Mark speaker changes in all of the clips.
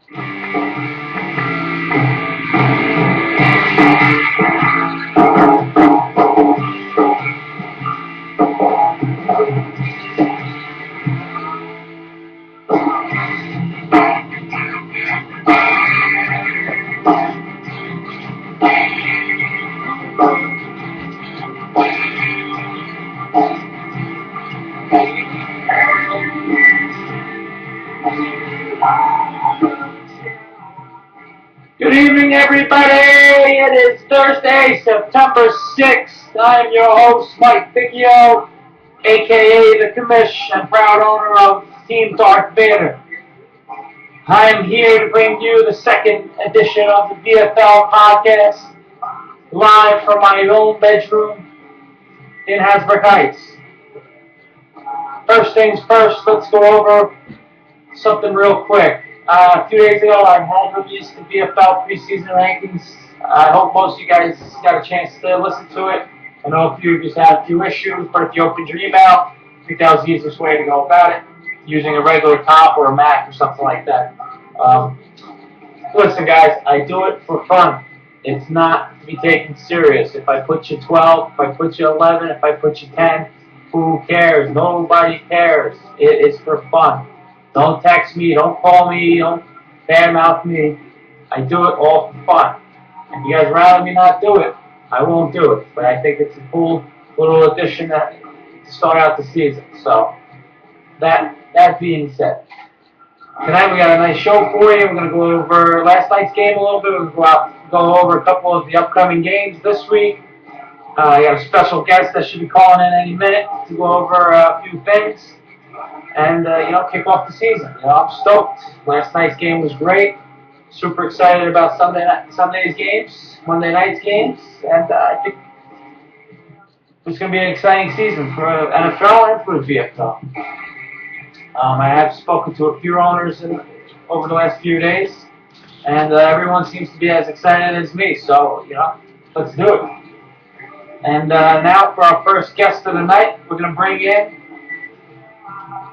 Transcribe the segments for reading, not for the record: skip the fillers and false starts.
Speaker 1: Good evening, everybody. It is Thursday, September 6th. I am your host, Mike Picchio, aka The Commish, and proud owner of Team Darth Vader. I am here to bring you the second edition of the VFL podcast, live from my own bedroom in Hasbrook Heights. First things first, let's go over something real quick. A few days ago, I had released the VFL preseason rankings. I hope most of you guys got a chance to listen to it. I know a few of you had a few issues, but if you opened your email, I think that was the easiest way to go about it, using a regular top or a Mac or something like that. Listen, guys, I do it for fun. It's not to be taken serious. If I put you 12, if I put you 11, if I put you 10, who cares? Nobody cares. It is for fun. Don't text me, don't call me, don't badmouth me. I do it all for fun. If you guys rather me not do it, I won't do it. But I think it's a cool little addition to start out the season. So that being said, tonight we got a nice show for you. We're going to go over last night's game a little bit. We're going to go over a couple of the upcoming games this week. I got a special guest that should be calling in any minute to go over a few things and kick off the season. I'm stoked. Last night's game was great. Super excited about Sunday's games, Monday night's games, and I think it's going to be an exciting season for NFL and for the VFL. I have spoken to a few owners over the last few days, and everyone seems to be as excited as me. So, let's do it. And now for our first guest of the night, we're going to bring in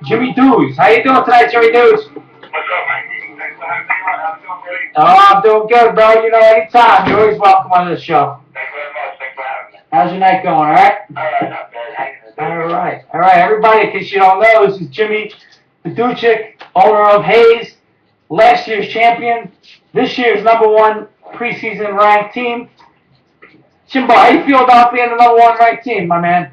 Speaker 1: Jimmy Dews. How you doing tonight, Jimmy Dews?
Speaker 2: What's up, Mikey? Thanks for having me on. I'm doing great.
Speaker 1: Oh, I'm doing good, bro. Anytime. You're always welcome on this show.
Speaker 2: Thanks very much. Thanks for having me.
Speaker 1: How's your night going, all right?
Speaker 2: All right, not bad.
Speaker 1: All right. Everybody, in case you don't know, this is Jimmy Paduchik, owner of Hayes, last year's champion, this year's number one preseason ranked team. Jimbo, how you feel about being the number one ranked team, my man?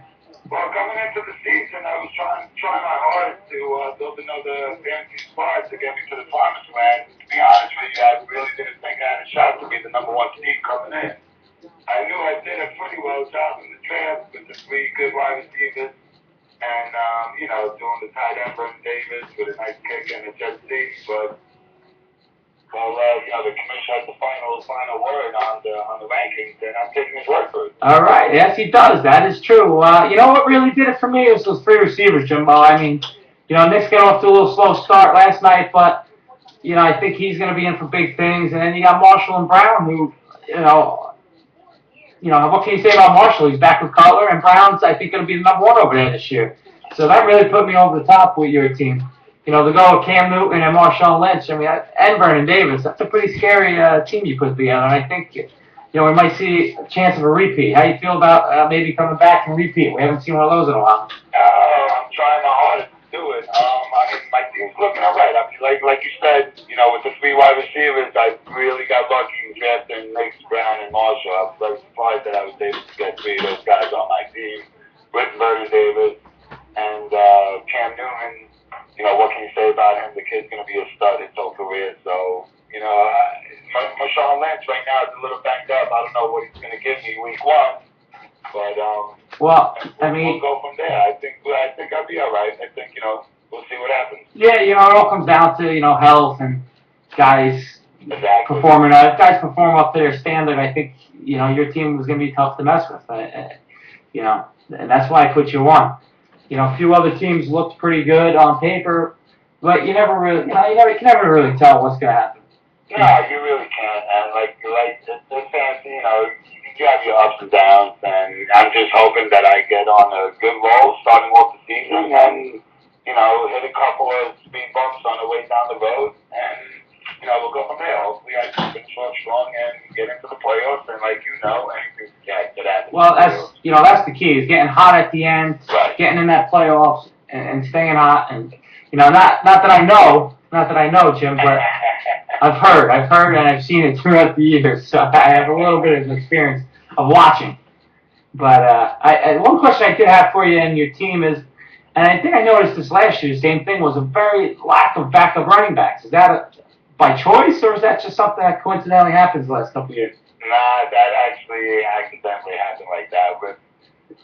Speaker 2: Well, coming into the season, I was trying my hardest to build another fantasy squad to get me to the promised land. To be honest with you, I really didn't think I had a shot to be the number one seed coming in. I knew I did a pretty well job in the draft with the three good wide receivers and, doing the tight end Vernon Davis with a nice kick and a jet seat, but the commission has the final word on the rankings, and I'm taking his word for it.
Speaker 1: All right, yes, he does. That is true. What really did it for me was those three receivers, Jimbo. I mean, Nick's got off to a little slow start last night, but I think he's going to be in for big things. And then you got Marshall and Brown, who, what can you say about Marshall? He's back with Cutler, and Brown's, I think, going to be the number one over there this year. So that really put me over the top with your team. To go with Cam Newton and Marshawn Lynch, and Vernon Davis, that's a pretty scary team you put together. And I think, we might see a chance of a repeat. How do you feel about maybe coming back and repeat? We haven't seen one of those in a while.
Speaker 2: I'm trying my hardest to do it. My team's looking all right. Like you said, with the three wide receivers, I really got lucky in drafting Max Brown and Marshall. I was very surprised that I was able to get three of those guys on my team with Vernon Davis and Cam Newton. What can you say about him? The kid's going to be a stud his whole career. So, Marshawn Lynch right now is a little banged up. I don't know what he's going to give me week one. But, we'll go from there. I think I'll be all right. I think, we'll see what happens.
Speaker 1: Yeah, it all comes down to, health and guys performing. If guys perform up to their standard, I think, your team was going to be tough to mess with. And that's why I put you on. A few other teams looked pretty good on paper, but you never really, you can never really tell what's going to happen.
Speaker 2: No, you really can't. And like the fans, you have your ups and downs, and I'm just hoping that I get on a good roll starting off the season and, hit a couple of speed bumps on the way down the road, and, we'll go
Speaker 1: Well, that's the key, is getting hot at the end,
Speaker 2: Right.
Speaker 1: getting in that playoffs and staying hot. And, not that I know, Jim, but I've heard, and I've seen it throughout the years. So I have a little bit of experience of watching. But one question I did have for you and your team is, and I think I noticed this last year, the same thing, was a very lack of backup running backs. Is that by choice, or is that just something that coincidentally happens the last couple of years?
Speaker 2: Nah, that actually accidentally happened like that.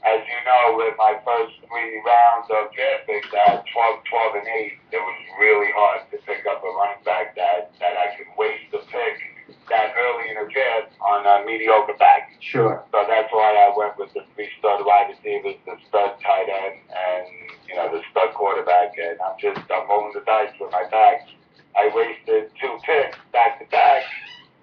Speaker 2: As you know, with my first 3 rounds of draft picks at 12 and 8, it was really hard to pick up a running back that I could waste the pick that early in the draft on a mediocre back.
Speaker 1: Sure.
Speaker 2: So that's why I went with the 3 stud wide receivers, the stud tight end, and the stud quarterback. And I'm rolling the dice with my backs. I wasted 2 picks back to back.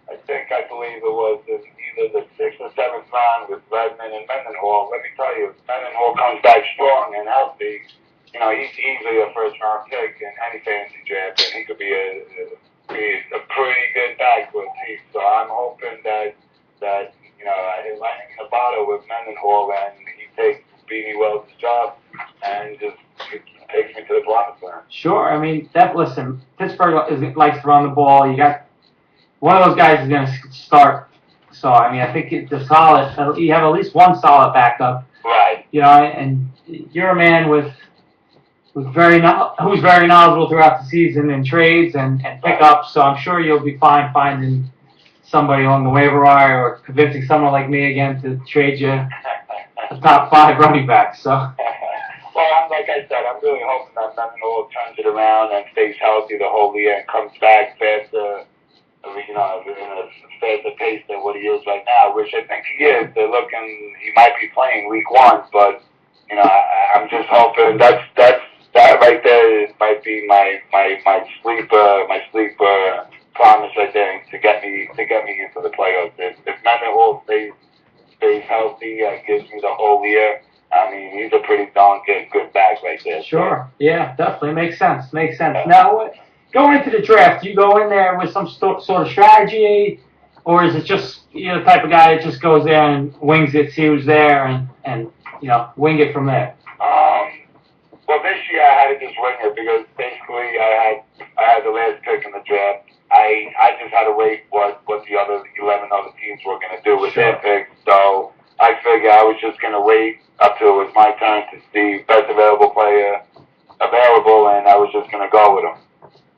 Speaker 2: I believe it was in either the 6th or 7th round with Redmond and Mendenhall. Let me tell you, if Mendenhall comes back strong and healthy, he's easily a first round pick in any fantasy draft, and he could be a pretty good back for a team. So I'm hoping that lightning in the bottle with Mendenhall, and he takes Beanie Wells' job and just takes me to the promised land.
Speaker 1: Sure. I mean, listen, Pittsburgh likes to run the ball. You got one of those guys is going to start. So, I mean, I think it's solid. You have at least one solid backup.
Speaker 2: Right.
Speaker 1: And you're a man who's very knowledgeable throughout the season in trades and pickups. So I'm sure you'll be fine finding somebody along the waiver wire or convincing someone like me again to trade you a top 5 running back. So.
Speaker 2: Well, like I said, I'm really hoping that Mendenhall turns it around and stays healthy the whole year and comes back faster. In a faster pace than what he is right now, which I think he is. He might be playing week 1, but I'm just hoping that right there might be my sleeper promise right there to get me into the playoffs. If Mendenhall stays healthy and gives me the whole year, I mean, he's a pretty darn good back right there.
Speaker 1: Sure. Yeah, definitely makes sense. Now, going into the draft, do you go in there with some sort of strategy, or is it just the type of guy that just goes there and wings it, see who's there, and wing it from there?
Speaker 2: Well, this year I had to just wing it because basically I had the last pick in the draft. I just had to wait what the other 11 other teams were going to do with their picks. So I figured I was just going to wait up till it was my turn to see best available player available, and I was just going to go with him.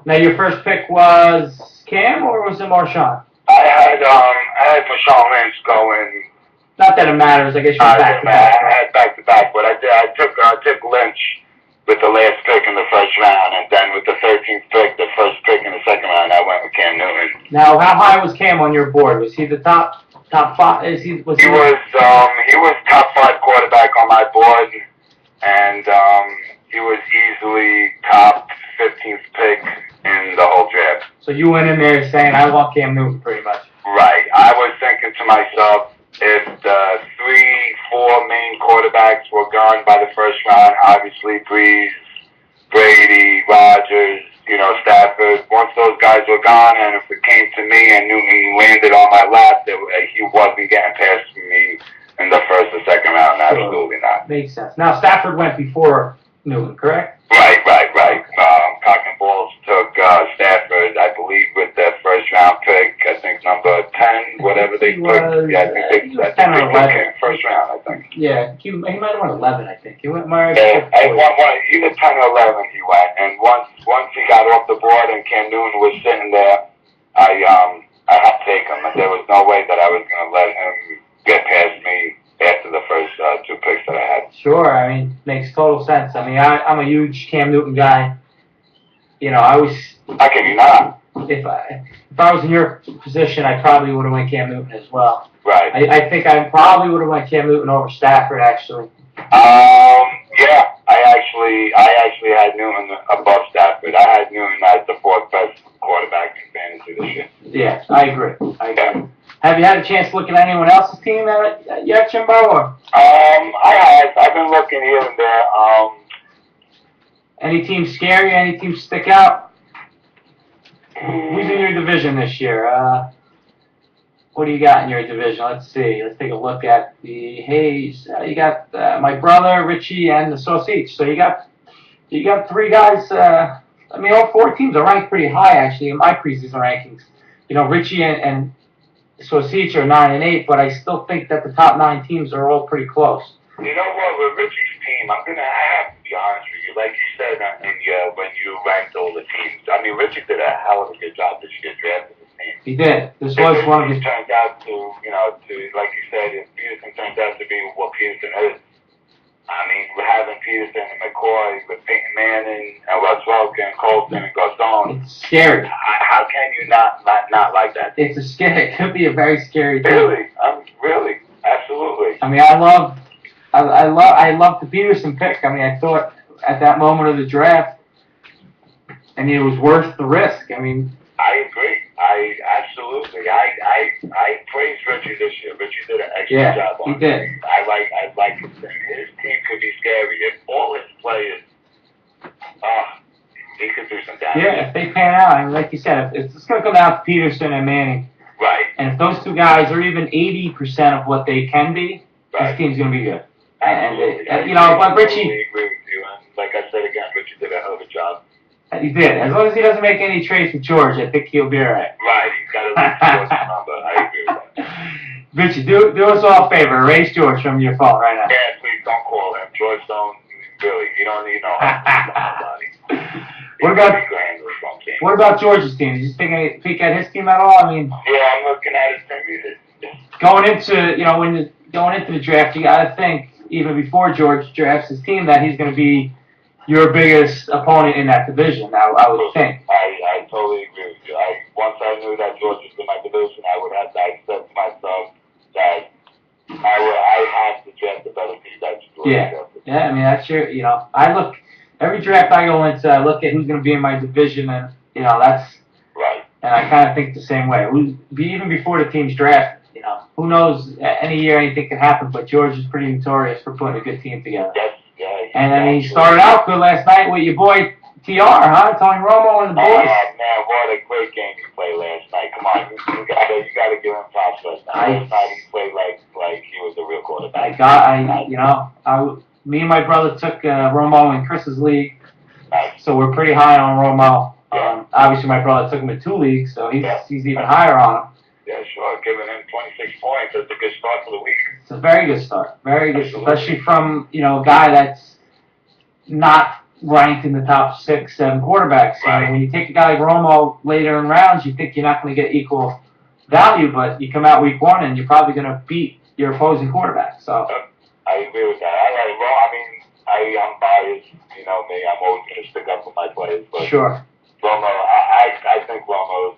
Speaker 1: Now, your first pick was Cam, or was it Marshawn?
Speaker 2: I had Marshawn Lynch going.
Speaker 1: Not that it matters. I guess you're back to back.
Speaker 2: I had back to back, but I took Lynch with the last pick in the first round, and then with the 13th pick, the first pick in the second round, I went with Cam Newton.
Speaker 1: Now, how high was Cam on your board? Was he the top 5? He was
Speaker 2: top 5 quarterback on my board, and he was easily top 15th pick in the whole draft.
Speaker 1: So you went in there saying, I want Cam Newton, pretty much.
Speaker 2: Right. I was thinking to myself, if the 3-4 main quarterbacks were gone by the first round, obviously Breeze, Brady, Rodgers, Stafford, once those guys were gone, and if it came to me and Newton landed on my lap, he wasn't getting past me in the first or second round. Absolutely not.
Speaker 1: Makes sense. Now, Stafford went before Newton, correct?
Speaker 2: Right. Cock and Balls took Stafford, I believe, with their first round pick. I think number 10, whatever they picked. Yeah, I think they took him first round, I think.
Speaker 1: Yeah, he might have won 11, I think. He went
Speaker 2: either 10 or 11 he went, and once he got off the board and Cam Newton was sitting there, I had to take him. There was no way that I was going to let him get past me after the first 2 picks that I had.
Speaker 1: Sure, I mean, makes total sense. I mean, I'm a huge Cam Newton guy.
Speaker 2: How can you not?
Speaker 1: If I was in your position, I probably would have went Cam Newton as well.
Speaker 2: Right.
Speaker 1: I think I probably would have went Cam Newton over Stafford, actually.
Speaker 2: Yeah, I actually had Newton above Stafford. I had Newton as the 4th best quarterback in fantasy this year.
Speaker 1: Yeah, I agree. Yeah. Have you had a chance to look at anyone else's team yet, Jimbo? Or?
Speaker 2: I've been looking here and there.
Speaker 1: Any teams scare you? Any teams stick out? Who's in your division this year? what do you got in your division? Let's see. Let's take a look at the Hayes. You got my brother Richie and the Sausage. So you got three guys. I mean, all four teams are ranked pretty high actually in my preseason rankings. Richie and Sausage are 9 and 8, but I still think that the top 9 teams are all pretty close.
Speaker 2: You know what? With Richie's team, I have to be honest with you. Like you said, when you ranked all the teams, I mean, Richie did a hell of a good job this year drafting his team.
Speaker 1: He did. This was one of his.
Speaker 2: Turned out to, like you said, if Peterson turns out to be what Peterson is. I mean, we're having Peterson and McCoy with Peyton Manning and Russ Welker and Colton and Garcon.
Speaker 1: It's scary.
Speaker 2: How can you not like that?
Speaker 1: It's a scary. It could be a very scary thing.
Speaker 2: Really, really, absolutely.
Speaker 1: I mean, I love the Peterson pick. I mean, I thought at that moment of the draft, I mean, it was worth the risk. I mean,
Speaker 2: I agree. Absolutely. I praised Richie this year. Richie did an excellent job on
Speaker 1: he did.
Speaker 2: I like his team. His team could be scary if all his players. He could do some damage.
Speaker 1: Yeah, if they pan out, I mean, like you said, it's going to come down to Peterson and Manning.
Speaker 2: Right.
Speaker 1: And if those two guys are even 80% of what they can be, this team's going to be good.
Speaker 2: Absolutely.
Speaker 1: And but Richie.
Speaker 2: I agree with you. And like I said again, Richie did a hell of a job.
Speaker 1: He did. As long as he doesn't make any trades with George, I think he'll be all right.
Speaker 2: Right. He's got to leave George's number. I agree with that.
Speaker 1: Richie, do us all a favor. Erase George from your phone right now.
Speaker 2: Yeah, please don't call him. George don't. Really, you don't need no help.
Speaker 1: What about George's team? Did you take a peek at his team at all? I mean,
Speaker 2: yeah, I'm looking at his team.
Speaker 1: Going into the draft, you got to think even before George drafts his team that he's going to be your biggest opponent in that division. I would think.
Speaker 2: I totally agree with you. Once I knew that George was in my division, I would have to accept myself that I have to draft the better team that George drafted.
Speaker 1: Yeah. I mean, that's your. I look every draft I go into. I look at who's going to be in my division, and that's
Speaker 2: right.
Speaker 1: And I kind of think the same way. Even before the team's drafted, who knows? Any year anything can happen. But George is pretty notorious for putting a good team together.
Speaker 2: Yes.
Speaker 1: And then he started out good last night with your boy TR, huh? Tony Romo and the boys.
Speaker 2: Oh man, what a great game he played last night. Come on, you gotta give him props last night. Last night he played like he was a real quarterback. Me and my brother took Romo in Chris's league, so we're pretty high on Romo. Obviously, my brother took him in 2 leagues, so he's even higher on him. Yeah, sure. Giving him 26 points. That's a good start for the week.
Speaker 1: It's a very good start. Very good, especially from a guy that's not ranked in the top 6, 7 quarterbacks. So when you take a guy like Romo later in rounds, you think you're not going to get equal value, but you come out week 1 and you're probably going to beat your opposing quarterback. So
Speaker 2: I agree with that. I'm biased. You know me. I'm always going to stick up for my players. But
Speaker 1: sure.
Speaker 2: Romo, I think Romo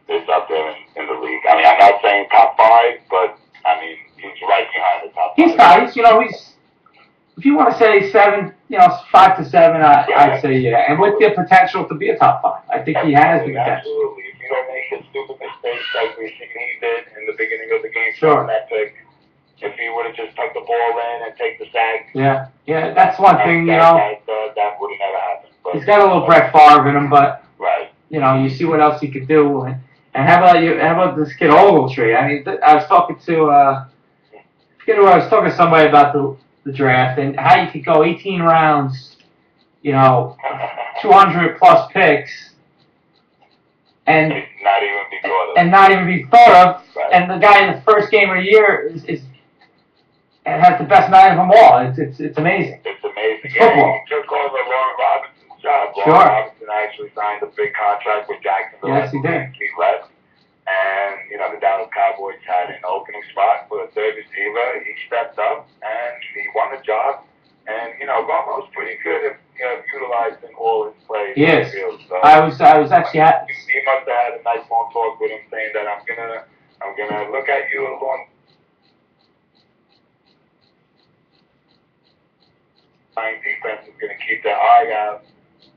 Speaker 2: is up there in the league. I mean, I'm not saying top 5, but I mean he's right behind the top 5.
Speaker 1: He's nice. If you want to say 7, 5 to 7, I'd say yeah. And with the potential to be a top 5, I think he has the potential.
Speaker 2: Absolutely. If you don't make a stupid mistake like we seen he did in the beginning of the game,
Speaker 1: sure.
Speaker 2: That pick, if he would have just tucked the ball in and take the sack.
Speaker 1: Yeah, that's one thing.
Speaker 2: That would have never happened. But,
Speaker 1: he's got a little Brett Favre in him, but
Speaker 2: right.
Speaker 1: You see what else he could do. And how about this kid Ogletree? I mean, I was talking to I was talking to somebody about the draft and how you could go 18 rounds, 200 plus picks, and not even be thought of. Right. And the guy in the first game of the year is and has the best night of them all. It's amazing.
Speaker 2: It's amazing.
Speaker 1: It's football.
Speaker 2: He took over Lauren Robinson's job.
Speaker 1: Sure.
Speaker 2: Lauren Robinson actually signed a big contract with Jacksonville.
Speaker 1: Yes, he did.
Speaker 2: He left. And, the Dallas Cowboys had an opening spot for a third receiver. He stepped up, and he won the job. And, Romo's pretty good at utilizing all his plays.
Speaker 1: Yes.
Speaker 2: So,
Speaker 1: I was actually at...
Speaker 2: He must have had a nice long talk with him saying that I'm gonna look at you along defense is going to keep their eye out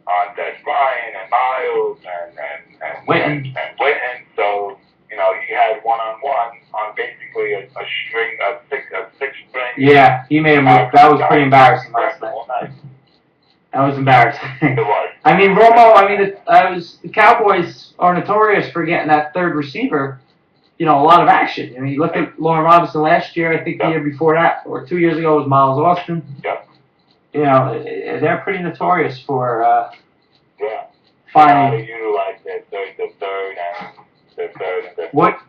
Speaker 2: on Des Bryant and Miles and
Speaker 1: Witten.
Speaker 2: So, he had one-on-one on basically a six string.
Speaker 1: Yeah, he made him look. That was pretty embarrassing last night. That was embarrassing.
Speaker 2: It was.
Speaker 1: I mean, Romo. The Cowboys are notorious for getting that third receiver you know, a lot of action. I mean, you look at Lauren Robinson last year. I think the year before that, or 2 years ago, was Miles Austin.
Speaker 2: Yep.
Speaker 1: You know, they're pretty notorious for
Speaker 2: Yeah. How to
Speaker 1: finding.
Speaker 2: utilize their third and the third and the
Speaker 1: What